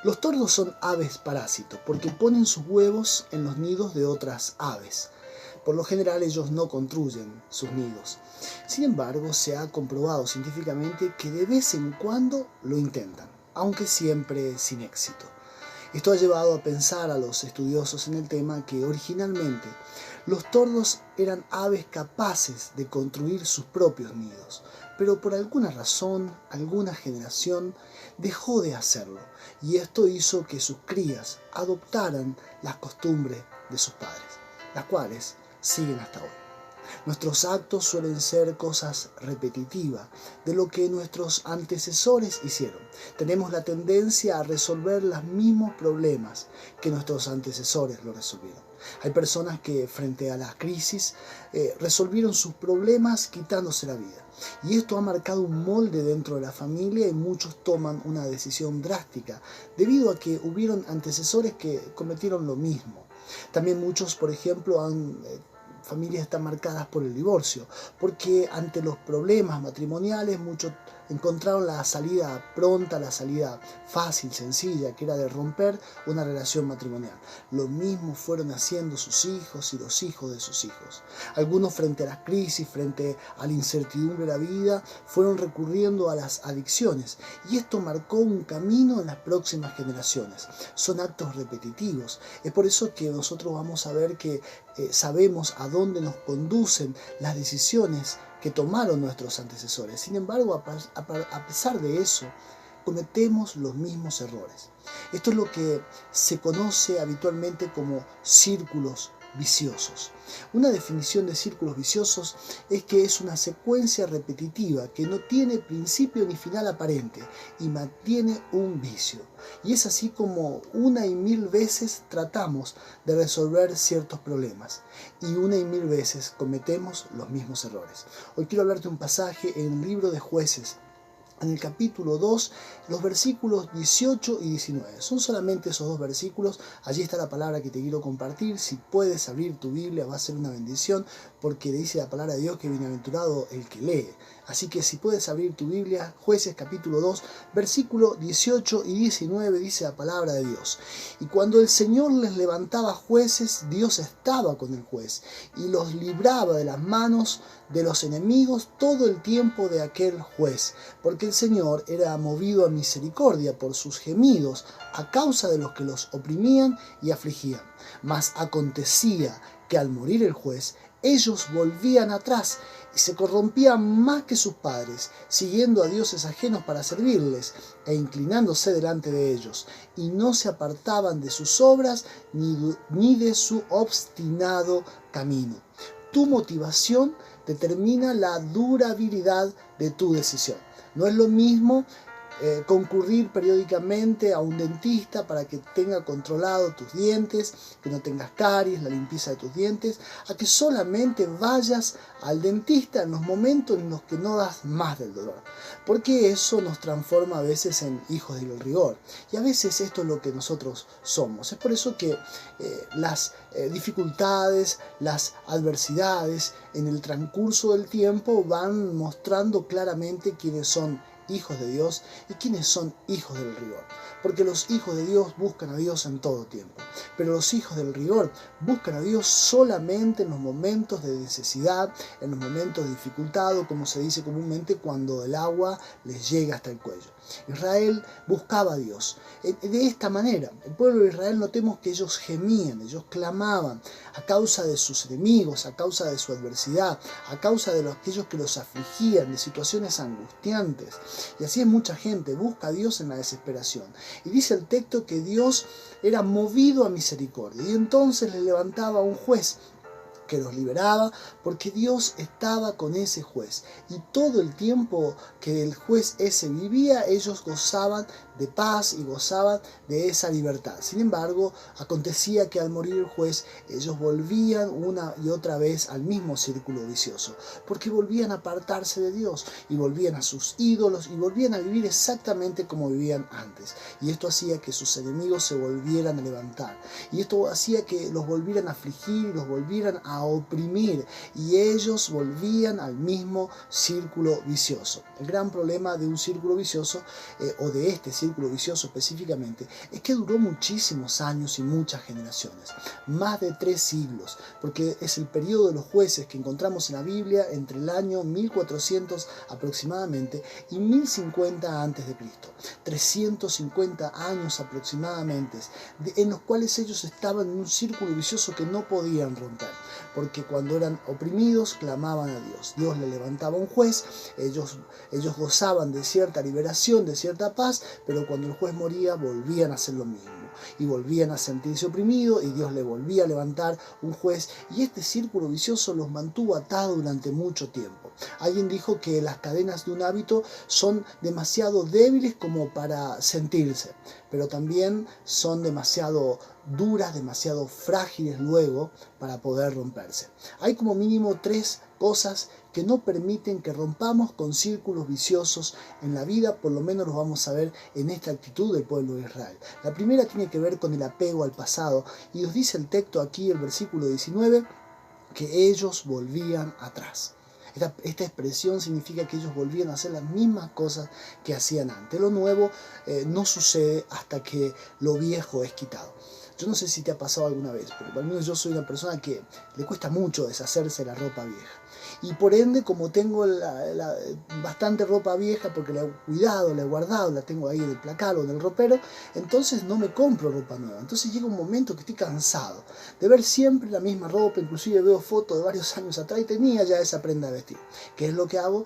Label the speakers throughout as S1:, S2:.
S1: Los tordos son aves parásitos porque ponen sus huevos en los nidos de otras aves. Por lo general ellos no construyen sus nidos. Sin embargo, se ha comprobado científicamente que de vez en cuando lo intentan, aunque siempre sin éxito. Esto ha llevado a pensar a los estudiosos en el tema que originalmente los tordos eran aves capaces de construir sus propios nidos, pero por alguna razón, alguna generación dejó de hacerlo, y esto hizo que sus crías adoptaran las costumbres de sus padres, las cuales siguen hasta hoy. Nuestros actos suelen ser cosas repetitivas de lo que nuestros antecesores hicieron. Tenemos la tendencia a resolver los mismos problemas que nuestros antecesores lo resolvieron. Hay personas que frente a la crisis resolvieron sus problemas quitándose la vida. Y esto ha marcado un molde dentro de la familia y muchos toman una decisión drástica debido a que hubieron antecesores que cometieron lo mismo. También muchos, por ejemplo, familias están marcadas por el divorcio, porque ante los problemas matrimoniales muchos encontraron la salida pronta, la salida fácil, sencilla, que era de romper una relación matrimonial. Lo mismo fueron haciendo sus hijos y los hijos de sus hijos. Algunos frente a las crisis, frente a la incertidumbre de la vida, fueron recurriendo a las adicciones, y esto marcó un camino en las próximas generaciones. Son actos repetitivos. Es por eso que nosotros vamos a ver que sabemos a dónde nos conducen las decisiones que tomaron nuestros antecesores. Sin embargo, a pesar de eso, cometemos los mismos errores. Esto es lo que se conoce habitualmente como círculos viciosos. Una definición de círculos viciosos es que es una secuencia repetitiva que no tiene principio ni final aparente y mantiene un vicio. Y es así como una y mil veces tratamos de resolver ciertos problemas y una y mil veces cometemos los mismos errores. Hoy quiero hablarte de un pasaje en el libro de Jueces, en el capítulo 2, los versículos 18 y 19. Son solamente esos dos versículos. Allí está la palabra que te quiero compartir. Si puedes abrir tu Biblia, va a ser una bendición, porque dice la palabra de Dios que bienaventurado el que lee. Así que si puedes abrir tu Biblia, Jueces capítulo 2, versículo 18 y 19, dice la palabra de Dios. Y cuando el Señor les levantaba jueces, Dios estaba con el juez y los libraba de las manos de los enemigos todo el tiempo de aquel juez, porque el Señor era movido a misericordia por sus gemidos a causa de los que los oprimían y afligían. Mas acontecía que al morir el juez, ellos volvían atrás y se corrompían más que sus padres, siguiendo a dioses ajenos para servirles e inclinándose delante de ellos, y no se apartaban de sus obras ni de su obstinado camino. Tu motivación determina la durabilidad de tu decisión. No es lo mismo concurrir periódicamente a un dentista para que tenga controlado tus dientes, que no tengas caries, la limpieza de tus dientes, a que solamente vayas al dentista en los momentos en los que no das más del dolor, porque eso nos transforma a veces en hijos del rigor, y a veces esto es lo que nosotros somos. Es por eso que las dificultades, las adversidades en el transcurso del tiempo van mostrando claramente quiénes son hijos de Dios y quienes son hijos del rigor, porque los hijos de Dios buscan a Dios en todo tiempo, pero los hijos del rigor buscan a Dios solamente en los momentos de necesidad, en los momentos de dificultad, o como se dice comúnmente, cuando el agua les llega hasta el cuello. Israel buscaba a Dios de esta manera. El pueblo de Israel, notemos que ellos gemían, ellos clamaban a causa de sus enemigos, a causa de su adversidad, a causa de aquellos que los afligían, de situaciones angustiantes. Y así es, mucha gente busca a Dios en la desesperación. Y dice el texto que Dios era movido a misericordia, y entonces le levantaba un juez que los liberaba, porque Dios estaba con ese juez, y todo el tiempo que el juez ese vivía, ellos gozaban de paz y gozaban de esa libertad. Sin embargo, acontecía que al morir el juez, ellos volvían una y otra vez al mismo círculo vicioso, porque volvían a apartarse de Dios, y volvían a sus ídolos, y volvían a vivir exactamente como vivían antes. Y esto hacía que sus enemigos se volvieran a levantar, y esto hacía que los volvieran a afligir, y los volvieran a oprimir, y ellos volvían al mismo círculo vicioso. El gran problema de un círculo vicioso o de este círculo círculo vicioso específicamente, es que duró muchísimos años y muchas generaciones, más de 3 siglos, porque es el periodo de los jueces que encontramos en la Biblia entre el año 1400 aproximadamente y 1050 a.C. 350 años aproximadamente, en los cuales ellos estaban en un círculo vicioso que no podían romper, porque cuando eran oprimidos clamaban a Dios, Dios le levantaba un juez, ellos gozaban de cierta liberación, de cierta paz, pero cuando el juez moría volvían a hacer lo mismo y volvían a sentirse oprimidos y Dios le volvía a levantar un juez, y este círculo vicioso los mantuvo atados durante mucho tiempo. Alguien dijo que las cadenas de un hábito son demasiado débiles como para sentirse, pero también son demasiado duras, demasiado frágiles luego para poder romperse. Hay como mínimo 3 cosas que no permiten que rompamos con círculos viciosos en la vida, por lo menos los vamos a ver en esta actitud del pueblo de Israel. La primera tiene que ver con el apego al pasado, y nos dice el texto aquí, el versículo 19, que ellos volvían atrás. Esta expresión significa que ellos volvían a hacer las mismas cosas que hacían antes. Lo nuevo no sucede hasta que lo viejo es quitado. Yo no sé si te ha pasado alguna vez, pero al menos yo soy una persona que le cuesta mucho deshacerse de la ropa vieja. Y por ende, como tengo bastante ropa vieja, porque la he cuidado, la he guardado, la tengo ahí en el placar o en el ropero, entonces no me compro ropa nueva. Entonces llega un momento que estoy cansado de ver siempre la misma ropa, inclusive veo fotos de varios años atrás y tenía ya esa prenda de vestir. ¿Qué es lo que hago?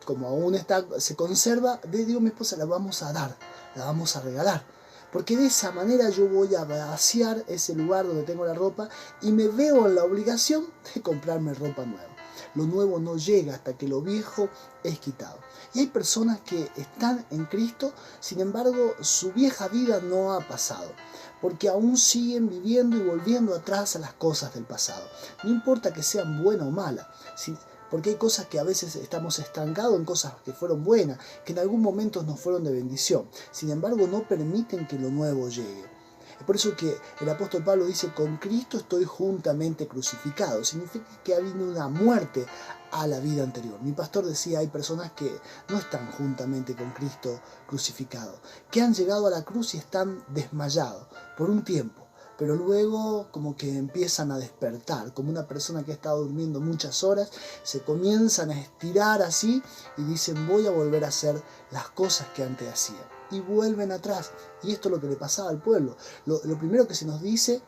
S1: Como aún se conserva, digo a mi esposa, la vamos a dar, la vamos a regalar. Porque de esa manera yo voy a vaciar ese lugar donde tengo la ropa y me veo en la obligación de comprarme ropa nueva. Lo nuevo no llega hasta que lo viejo es quitado. Y hay personas que están en Cristo, sin embargo su vieja vida no ha pasado, porque aún siguen viviendo y volviendo atrás a las cosas del pasado. No importa que sean buenas o malas, porque hay cosas que a veces estamos estancados en cosas que fueron buenas, que en algún momento nos fueron de bendición. Sin embargo, no permiten que lo nuevo llegue. Es por eso que el apóstol Pablo dice, con Cristo estoy juntamente crucificado. Significa que ha habido una muerte a la vida anterior. Mi pastor decía, hay personas que no están juntamente con Cristo crucificado, que han llegado a la cruz y están desmayados por un tiempo, pero luego como que empiezan a despertar, como una persona que ha estado durmiendo muchas horas, se comienzan a estirar así y dicen, voy a volver a hacer las cosas que antes hacía. Y vuelven atrás. Y esto es lo que le pasaba al pueblo. Lo primero que se nos dice,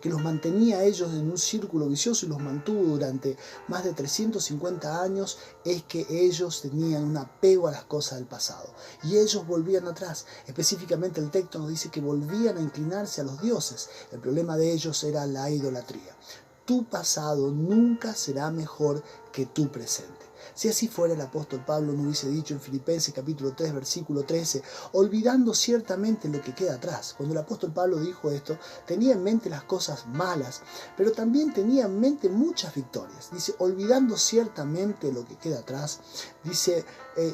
S1: que los mantenía a ellos en un círculo vicioso y los mantuvo durante más de 350 años, es que ellos tenían un apego a las cosas del pasado. Y ellos volvían atrás. Específicamente el texto nos dice que volvían a inclinarse a los dioses. El problema de ellos era la idolatría. Tu pasado nunca será mejor que tu presente. Si así fuera, el apóstol Pablo no hubiese dicho en Filipenses capítulo 3, versículo 13, olvidando ciertamente lo que queda atrás. Cuando el apóstol Pablo dijo esto, tenía en mente las cosas malas, pero también tenía en mente muchas victorias. Dice, olvidando ciertamente lo que queda atrás, dice,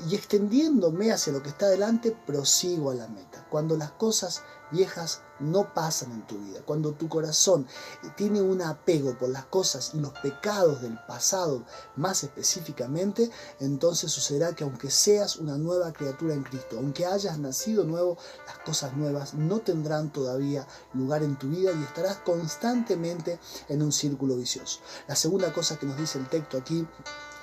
S1: y extendiéndome hacia lo que está delante, prosigo a la meta. Cuando las cosas viejas no pasan en tu vida, cuando tu corazón tiene un apego por las cosas y los pecados del pasado más específicamente, entonces sucederá que aunque seas una nueva criatura en Cristo, aunque hayas nacido nuevo, las cosas nuevas no tendrán todavía lugar en tu vida y estarás constantemente en un círculo vicioso. La segunda cosa que nos dice el texto aquí,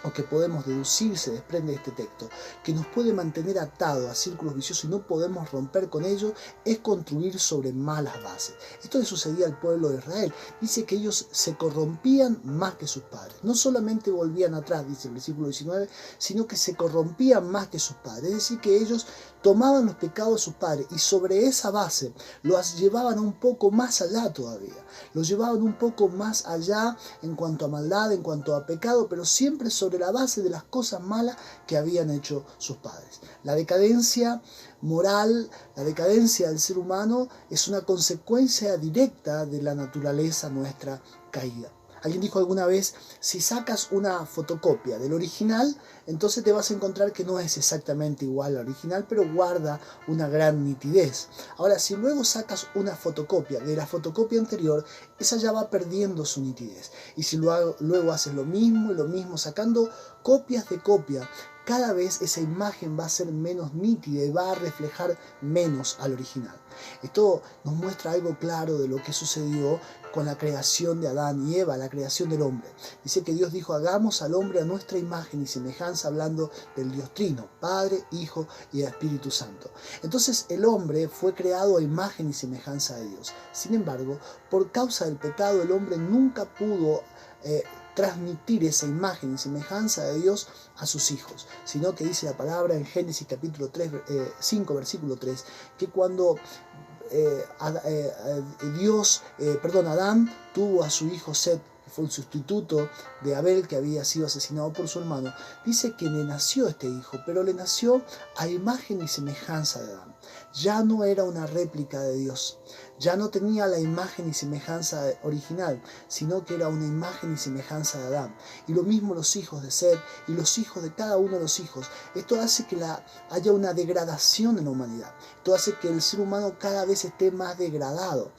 S1: o que podemos deducir, se desprende de este texto, que nos puede mantener atados a círculos viciosos y no podemos romper con ellos, es construir sobre malas bases. Esto le sucedía al pueblo de Israel. Dice que ellos se corrompían más que sus padres. No solamente volvían atrás, dice el versículo 19, sino que se corrompían más que sus padres. Es decir, que ellos tomaban los pecados de sus padres y sobre esa base los llevaban un poco más allá todavía. Los llevaban un poco más allá en cuanto a maldad, en cuanto a pecado, pero siempre sobre la base de las cosas malas que habían hecho sus padres. La decadencia moral, la decadencia del ser humano es una consecuencia directa de la naturaleza nuestra caída. Alguien dijo alguna vez, si sacas una fotocopia del original, entonces te vas a encontrar que no es exactamente igual al original, pero guarda una gran nitidez. Ahora, si luego sacas una fotocopia de la fotocopia anterior, esa ya va perdiendo su nitidez. Y si luego haces lo mismo y lo mismo, sacando copias de copia, cada vez esa imagen va a ser menos nítida y va a reflejar menos al original. Esto nos muestra algo claro de lo que sucedió con la creación de Adán y Eva, la creación del hombre. Dice que Dios dijo: hagamos al hombre a nuestra imagen y semejanza, hablando del Dios Trino, Padre, Hijo y Espíritu Santo. Entonces el hombre fue creado a imagen y semejanza de Dios. Sin embargo, por causa del pecado, el hombre nunca pudo transmitir esa imagen y semejanza de Dios a sus hijos, sino que dice la palabra en Génesis capítulo 5 versículo 3, que cuando Adán tuvo a su hijo Set, que fue el sustituto de Abel, que había sido asesinado por su hermano, dice que le nació este hijo, pero le nació a imagen y semejanza de Adán. Ya no era una réplica de Dios, ya no tenía la imagen y semejanza original, sino que era una imagen y semejanza de Adán. Y lo mismo los hijos de Set y los hijos de cada uno de los hijos. Esto hace que haya una degradación en la humanidad. Esto hace que el ser humano cada vez esté más degradado,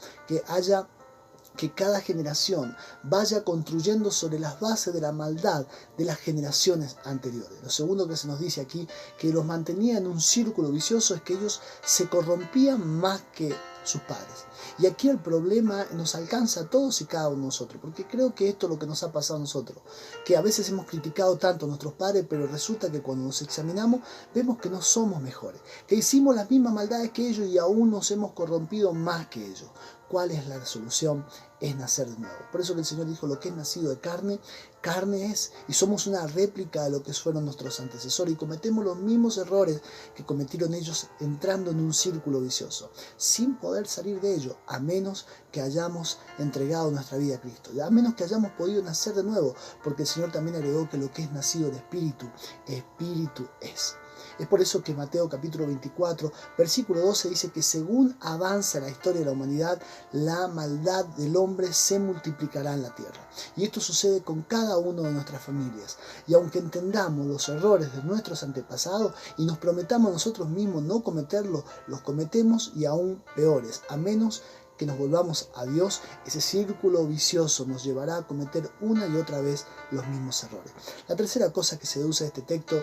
S1: que cada generación vaya construyendo sobre las bases de la maldad de las generaciones anteriores. Lo segundo que se nos dice aquí, que los mantenía en un círculo vicioso, es que ellos se corrompían más que sus padres. Y aquí el problema nos alcanza a todos y cada uno de nosotros, porque creo que esto es lo que nos ha pasado a nosotros, que a veces hemos criticado tanto a nuestros padres, pero resulta que cuando nos examinamos vemos que no somos mejores, que hicimos las mismas maldades que ellos y aún nos hemos corrompido más que ellos. ¿Cuál es la solución? Es nacer de nuevo. Por eso que el Señor dijo: lo que es nacido de carne, carne es. Y somos una réplica de lo que fueron nuestros antecesores y cometemos los mismos errores que cometieron ellos, entrando en un círculo vicioso, sin poder salir de ello, a menos que hayamos entregado nuestra vida a Cristo, a menos que hayamos podido nacer de nuevo, porque el Señor también agregó que lo que es nacido de Espíritu, Espíritu es. Es por eso que Mateo capítulo 24, versículo 12 dice que según avanza la historia de la humanidad, la maldad del hombre se multiplicará en la tierra. Y esto sucede con cada uno de nuestras familias. Y aunque entendamos los errores de nuestros antepasados y nos prometamos nosotros mismos no cometerlos, los cometemos y aún peores, a menos que nos volvamos a Dios. Ese círculo vicioso nos llevará a cometer una y otra vez los mismos errores. La tercera cosa que se deduce de este texto,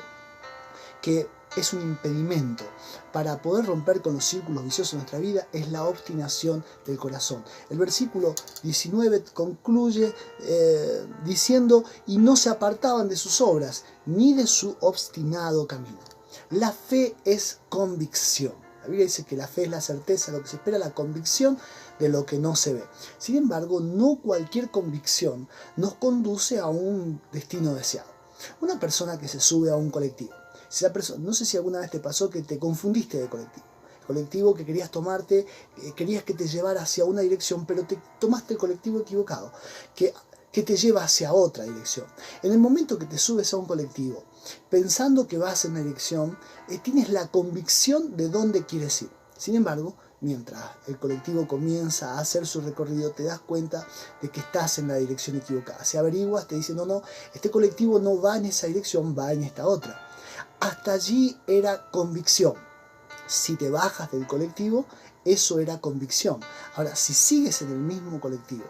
S1: que es un impedimento para poder romper con los círculos viciosos de nuestra vida, es la obstinación del corazón. El versículo 19 concluye diciendo: y no se apartaban de sus obras, ni de su obstinado camino. La fe es convicción. La Biblia dice que la fe es la certeza de lo que se espera, la convicción de lo que no se ve. Sin embargo, no cualquier convicción nos conduce a un destino deseado. Una persona que se sube a un colectivo, no sé si alguna vez te pasó que te confundiste de colectivo. El colectivo que querías tomarte, querías que te llevara hacia una dirección, pero te tomaste el colectivo equivocado, que te lleva hacia otra dirección. En el momento que te subes a un colectivo, pensando que vas en una dirección, tienes la convicción de dónde quieres ir. Sin embargo, mientras el colectivo comienza a hacer su recorrido, te das cuenta de que estás en la dirección equivocada. Si averiguas, te dicen: no, este colectivo no va en esa dirección, va en esta otra. Hasta allí era convicción. Si te bajas del colectivo, eso era convicción. Ahora, si sigues en el mismo colectivo,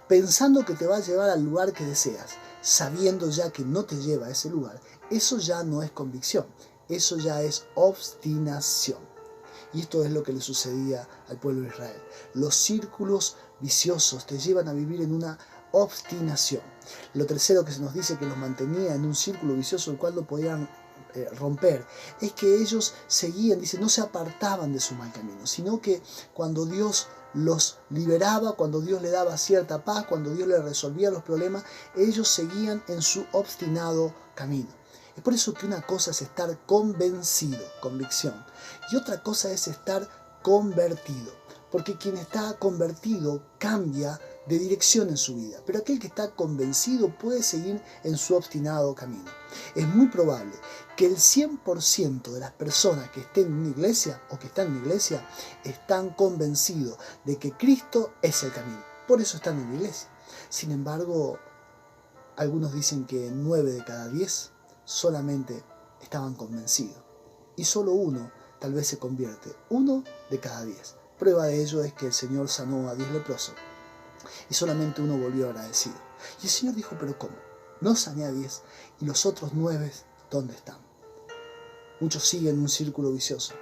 S1: pensando que te va a llevar al lugar que deseas, sabiendo ya que no te lleva a ese lugar, eso ya no es convicción, eso ya es obstinación. Y esto es lo que le sucedía al pueblo de Israel. Los círculos viciosos te llevan a vivir en una obstinación. Lo tercero que se nos dice que los mantenía en un círculo vicioso el cual no podían romper, es que ellos seguían, dice, no se apartaban de su mal camino, sino que cuando Dios los liberaba, cuando Dios le daba cierta paz, cuando Dios le resolvía los problemas, ellos seguían en su obstinado camino. Es por eso que una cosa es estar convencido, convicción, y otra cosa es estar convertido, porque quien está convertido cambia de dirección en su vida, pero aquel que está convencido puede seguir en su obstinado camino. Es muy probable que el 100% de las personas que estén en una iglesia o que están en una iglesia están convencidos de que Cristo es el camino. Por eso están en la iglesia. Sin embargo, algunos dicen que 9 de cada 10 solamente estaban convencidos. Y solo uno tal vez se convierte. 1 de cada 10. Prueba de ello es que el Señor sanó a 10 leprosos. Y solamente uno volvió agradecido. Y el Señor dijo: ¿pero cómo? No sané a 10. ¿Y los otros 9 dónde están? Muchos siguen un círculo vicioso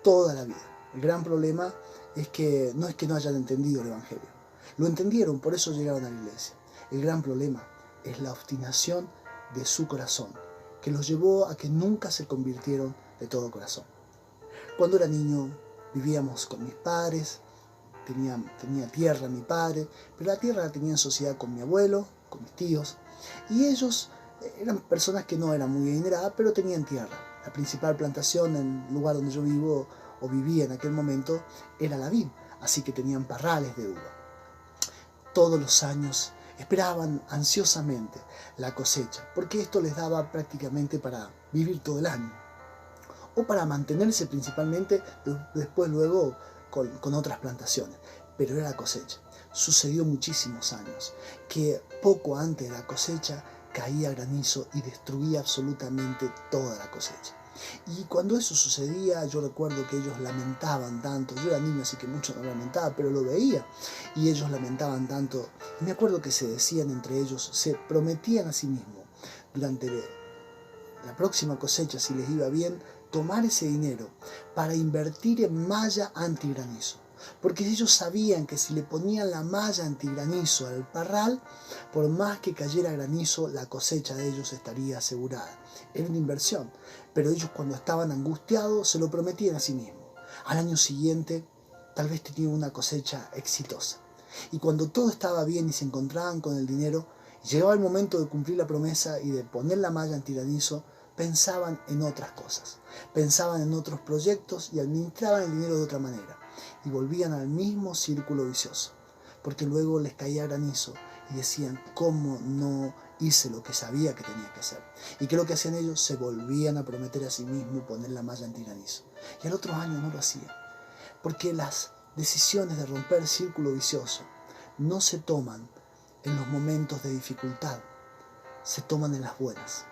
S1: toda la vida. El gran problema es que no hayan entendido el Evangelio. Lo entendieron, por eso llegaron a la iglesia. El gran problema es la obstinación de su corazón, que los llevó a que nunca se convirtieron de todo corazón. Cuando era niño vivíamos con mis padres, tenía tierra mi padre, pero la tierra la tenía en sociedad con mi abuelo, con mis tíos, y ellos eran personas que no eran muy adineradas, pero tenían tierra. La principal plantación en el lugar donde yo vivo o vivía en aquel momento era la vid, así que tenían parrales de uva. Todos los años esperaban ansiosamente la cosecha, porque esto les daba prácticamente para vivir todo el año, o para mantenerse principalmente después luego con otras plantaciones, pero era la cosecha. Sucedió muchísimos años que poco antes de la cosecha caía granizo y destruía absolutamente toda la cosecha. Y cuando eso sucedía, yo recuerdo que ellos lamentaban tanto. Yo era niño, así que mucho no lamentaba, pero lo veía. Y ellos lamentaban tanto. Y me acuerdo que se decían entre ellos, se prometían a sí mismos, durante la próxima cosecha, si les iba bien, tomar ese dinero para invertir en malla antigranizo. Porque ellos sabían que si le ponían la malla antigranizo al parral, por más que cayera granizo, la cosecha de ellos estaría asegurada. Era una inversión, pero ellos cuando estaban angustiados se lo prometían a sí mismos. Al año siguiente tal vez tenían una cosecha exitosa. Y cuando todo estaba bien y se encontraban con el dinero, llegaba el momento de cumplir la promesa y de poner la malla antigranizo, pensaban en otras cosas, pensaban en otros proyectos y administraban el dinero de otra manera. Y volvían al mismo círculo vicioso, porque luego les caía granizo y decían, ¿cómo no hice lo que sabía que tenía que hacer? ¿Y qué es lo que hacían ellos? Se volvían a prometer a sí mismos poner la malla antigranizo. Y al otro año no lo hacían, porque las decisiones de romper círculo vicioso no se toman en los momentos de dificultad, se toman en las buenas.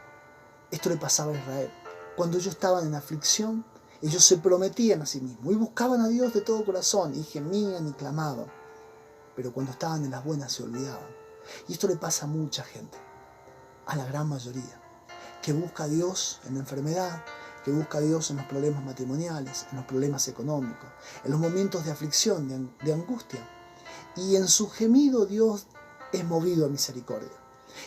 S1: Esto le pasaba a Israel. Cuando ellos estaban en aflicción, ellos se prometían a sí mismos y buscaban a Dios de todo corazón y gemían y clamaban. Pero cuando estaban en las buenas se olvidaban. Y esto le pasa a mucha gente, a la gran mayoría, que busca a Dios en la enfermedad, que busca a Dios en los problemas matrimoniales, en los problemas económicos, en los momentos de aflicción, de angustia. Y en su gemido Dios es movido a misericordia.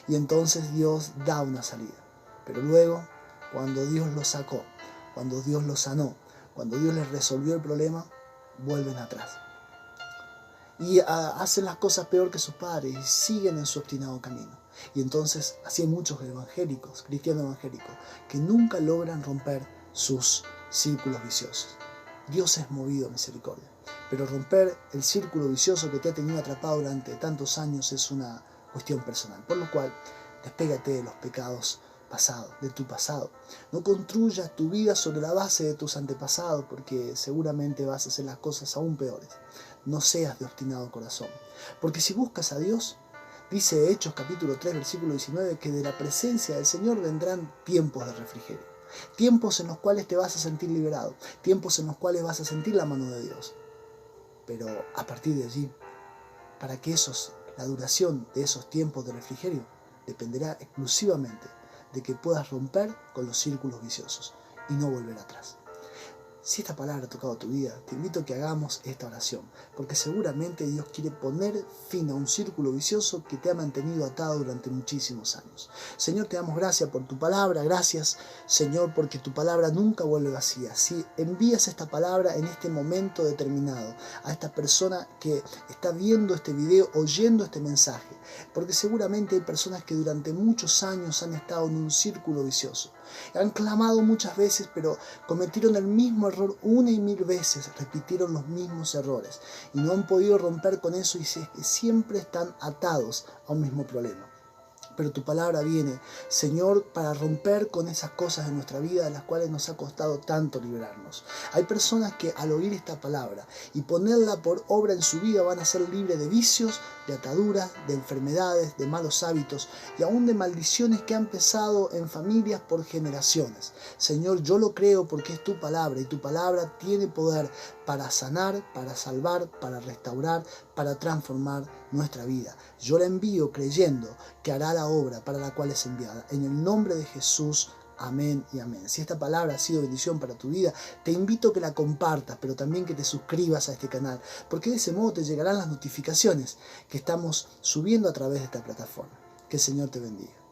S1: Y entonces Dios da una salida. Pero luego, cuando Dios los sacó, cuando Dios los sanó, cuando Dios les resolvió el problema, vuelven atrás. Y hacen las cosas peor que sus padres y siguen en su obstinado camino. Y entonces, así hay muchos evangélicos, cristianos evangélicos, que nunca logran romper sus círculos viciosos. Dios es movido a misericordia. Pero romper el círculo vicioso que te ha tenido atrapado durante tantos años es una cuestión personal. Por lo cual, despégate de los pecados pasado, de tu pasado. No construyas tu vida sobre la base de tus antepasados, porque seguramente vas a hacer las cosas aún peores. No seas de obstinado corazón, porque si buscas a Dios, dice Hechos capítulo 3 versículo 19, que de la presencia del Señor vendrán tiempos de refrigerio, tiempos en los cuales te vas a sentir liberado, tiempos en los cuales vas a sentir la mano de Dios. Pero a partir de allí, para que la duración de esos tiempos de refrigerio dependerá exclusivamente de que puedas romper con los círculos viciosos y no volver atrás. Si esta palabra ha tocado tu vida, te invito a que hagamos esta oración, porque seguramente Dios quiere poner fin a un círculo vicioso que te ha mantenido atado durante muchísimos años. Señor, te damos gracias por tu palabra, gracias, Señor, porque tu palabra nunca vuelve vacía. Si envías esta palabra en este momento determinado a esta persona que está viendo este video, oyendo este mensaje, porque seguramente hay personas que durante muchos años han estado en un círculo vicioso. Han clamado muchas veces, pero cometieron el mismo error una y mil veces, repitieron los mismos errores y no han podido romper con eso y siempre están atados a un mismo problema. Pero tu palabra viene, Señor, para romper con esas cosas de nuestra vida de las cuales nos ha costado tanto liberarnos. Hay personas que al oír esta palabra y ponerla por obra en su vida van a ser libres de vicios, de ataduras, de enfermedades, de malos hábitos y aún de maldiciones que han pesado en familias por generaciones. Señor, yo lo creo porque es tu palabra y tu palabra tiene poder para sanar, para salvar, para restaurar, para transformar nuestra vida. Yo la envío creyendo que hará la obra para la cual es enviada. En el nombre de Jesús, Amén y amén. Si esta palabra ha sido bendición para tu vida, te invito a que la compartas, pero también que te suscribas a este canal, porque de ese modo te llegarán las notificaciones que estamos subiendo a través de esta plataforma. Que el Señor te bendiga.